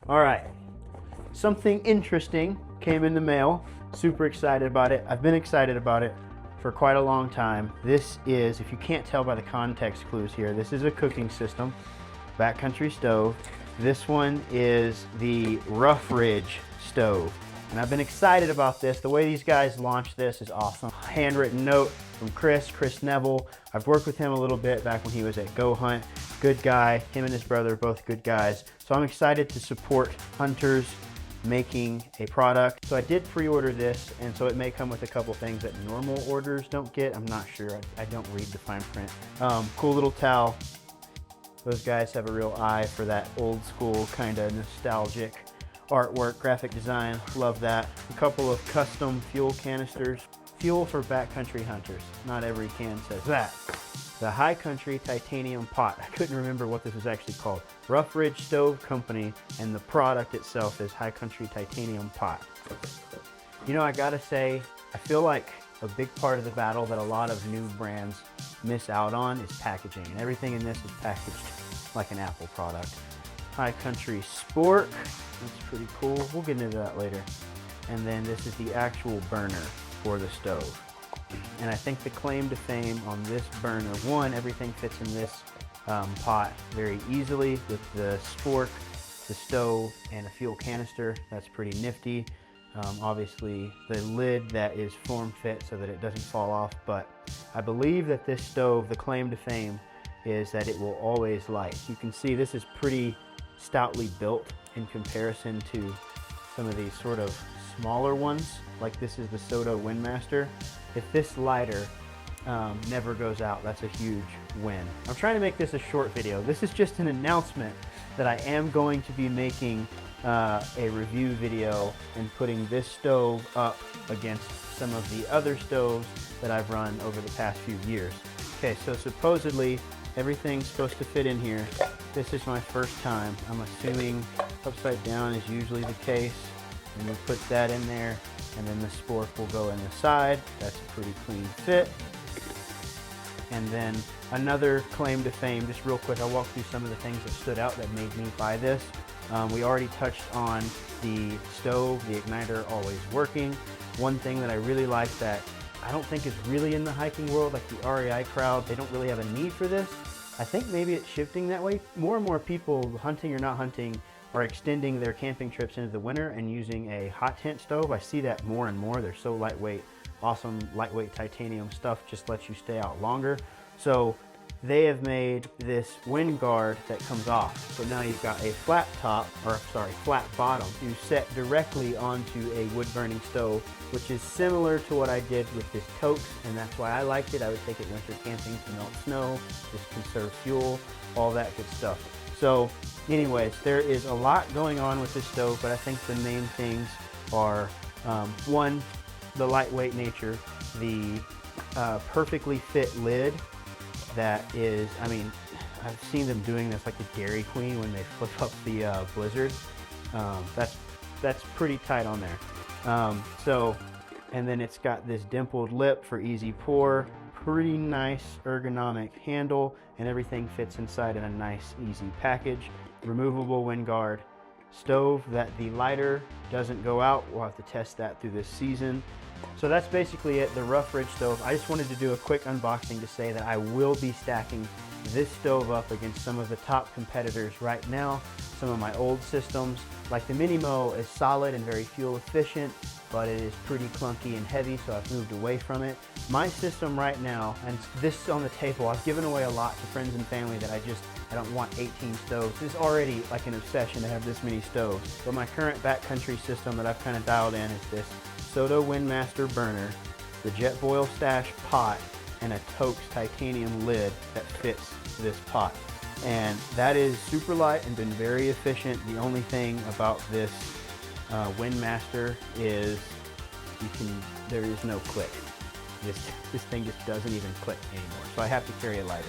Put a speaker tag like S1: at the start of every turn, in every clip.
S1: All right, something interesting came in the mail. Super excited about it. I've been excited about it for quite a long time. This is, if you can't tell by the context clues here, this is a cooking system, Backcountry stove. This one is the Rough Ridge stove. And I've been excited about this. The way these guys launched this is awesome. Handwritten note from Chris Neville. I've worked with him a little bit back when he was at Go Hunt. Good guy, him and his brother, both good guys. So I'm excited to support hunters making a product. So I did pre-order this, and so it may come with a couple things that normal orders don't get. I'm not sure, I don't read the fine print. Cool little towel. Those guys have a real eye for that old school kind of nostalgic artwork, graphic design, love that. A couple of custom fuel canisters. Fuel for backcountry hunters. Not every can says that. The High Country Titanium Pot. I couldn't remember what this was actually called. Rough Ridge Stove Company, and the product itself is High Country Titanium Pot. You know, I gotta say, I feel like a big part of the battle that a lot of new brands miss out on is packaging, and everything in this is packaged like an Apple product. High Country Spork, that's pretty cool. We'll get into that later. And then this is the actual burner for the stove. And I think the claim to fame on this burner, one, everything fits in this pot very easily with the spork, the stove, and a fuel canister. That's pretty nifty. Obviously the lid that is form fit so that it doesn't fall off, but I believe that this stove, the claim to fame is that it will always light. You can see this is pretty stoutly built in comparison to some of these sort of smaller ones, like this is the Soto Windmaster. If this lighter never goes out, that's a huge win. I'm trying to make this a short video. This is just an announcement that I am going to be making a review video and putting this stove up against some of the other stoves that I've run over the past few years. Okay, so supposedly everything's supposed to fit in here. This is my first time. I'm assuming upside down is usually the case. And you put that in there, and then the spork will go in the side. That's a pretty clean fit. And then another claim to fame, just real quick, I'll walk through some of the things that stood out that made me buy this. We already touched on the stove, the igniter always working. One thing that I really like that I don't think is really in the hiking world, like the REI crowd, they don't really have a need for this. I think maybe it's shifting that way. More and more people, hunting or not hunting, are extending their camping trips into the winter and using a hot tent stove. I see that more and more. They're so lightweight. Awesome lightweight titanium stuff just lets you stay out longer. So they have made this wind guard that comes off. So now you've got a flat top, or sorry, flat bottom. You set directly onto a wood burning stove, which is similar to what I did with this Toaks, and that's why I liked it. I would take it winter camping to melt snow, just conserve fuel, all that good stuff. So anyways, there is a lot going on with this stove, but I think the main things are, one, the lightweight nature, the perfectly fit lid that is, I mean, I've seen them doing this like the Dairy Queen when they flip up the Blizzard. That's pretty tight on there. And then it's got this dimpled lip for easy pour, pretty nice ergonomic handle, and everything fits inside in a nice, easy package. Removable wind guard, stove that the lighter doesn't go out. We'll have to test that through this season. So that's basically it, the Rough Ridge stove. I just wanted to do a quick unboxing to say that I will be stacking this stove up against some of the top competitors right now. Some of my old systems, like the Minimo, is solid and very fuel efficient, but it is pretty clunky and heavy, so I've moved away from it. My system right now, and this on the table, I've given away a lot to friends and family that I don't want 18 stoves. It's already like an obsession to have this many stoves. But my current backcountry system that I've kind of dialed in is this Soto Windmaster burner, the Jetboil stash pot, and a Toaks titanium lid that fits this pot. And that is super light and been very efficient. The only thing about this Windmaster is there is no click. This thing just doesn't even click anymore. So I have to carry a lighter.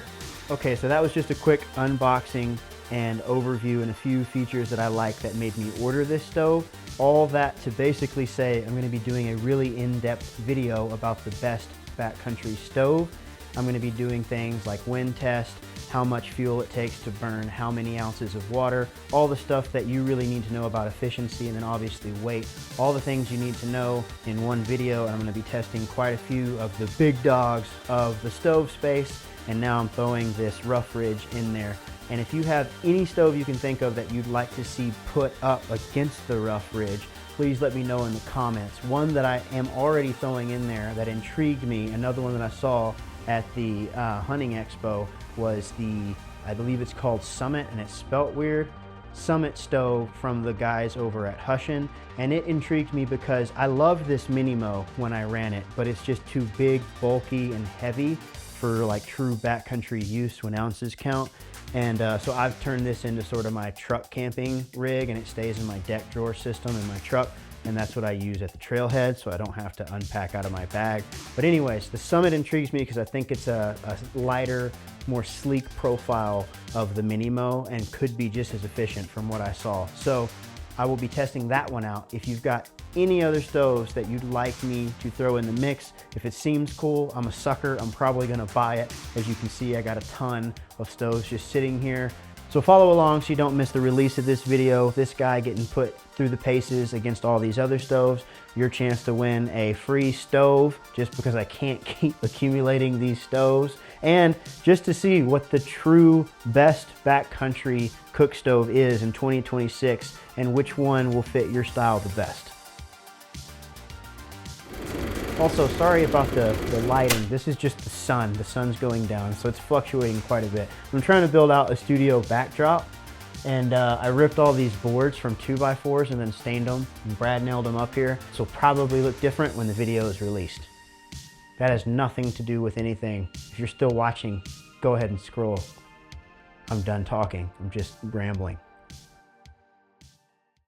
S1: Okay, so that was just a quick unboxing and overview and a few features that I like that made me order this stove. All that to basically say I'm going to be doing a really in-depth video about the best backcountry stove. I'm going to be doing things like wind test, how much fuel it takes to burn how many ounces of water, all the stuff that you really need to know about efficiency, and then obviously weight, all the things you need to know in one video. And I'm going to be testing quite a few of the big dogs of the stove space, and now I'm throwing this rough ridge in there. And if you have any stove you can think of that you'd like to see put up against the rough ridge, please let me know in the comments. One that I am already throwing in there that intrigued me, another one that I saw at the hunting expo, was the, I believe it's called Summit, and it's spelt weird, Summit stove from the guys over at Hushin. And it intrigued me because I loved this Minimo when I ran it, but it's just too big, bulky, and heavy for like true backcountry use when ounces count. And so I've turned this into sort of my truck camping rig, and it stays in my deck drawer system in my truck, and that's what I use at the trailhead, so I don't have to unpack out of my bag. But anyways, the Summit intrigues me because I think it's a lighter, more sleek profile of the Minimo and could be just as efficient from what I saw. So I will be testing that one out. If you've got any other stoves that you'd like me to throw in the mix, if it seems cool, I'm a sucker, I'm probably gonna buy it. As you can see, I got a ton of stoves just sitting here. So follow along so you don't miss the release of this video. This guy getting put through the paces against all these other stoves. Your chance to win a free stove, just because I can't keep accumulating these stoves. And just to see what the true best backcountry cook stove is in 2026 and which one will fit your style the best. Also, sorry about the lighting. This is just the sun. The sun's going down, so it's fluctuating quite a bit. I'm trying to build out a studio backdrop, and I ripped all these boards from 2x4s and then stained them, and Brad nailed them up here. So probably look different when the video is released. That has nothing to do with anything. If you're still watching, go ahead and scroll. I'm done talking. I'm just rambling.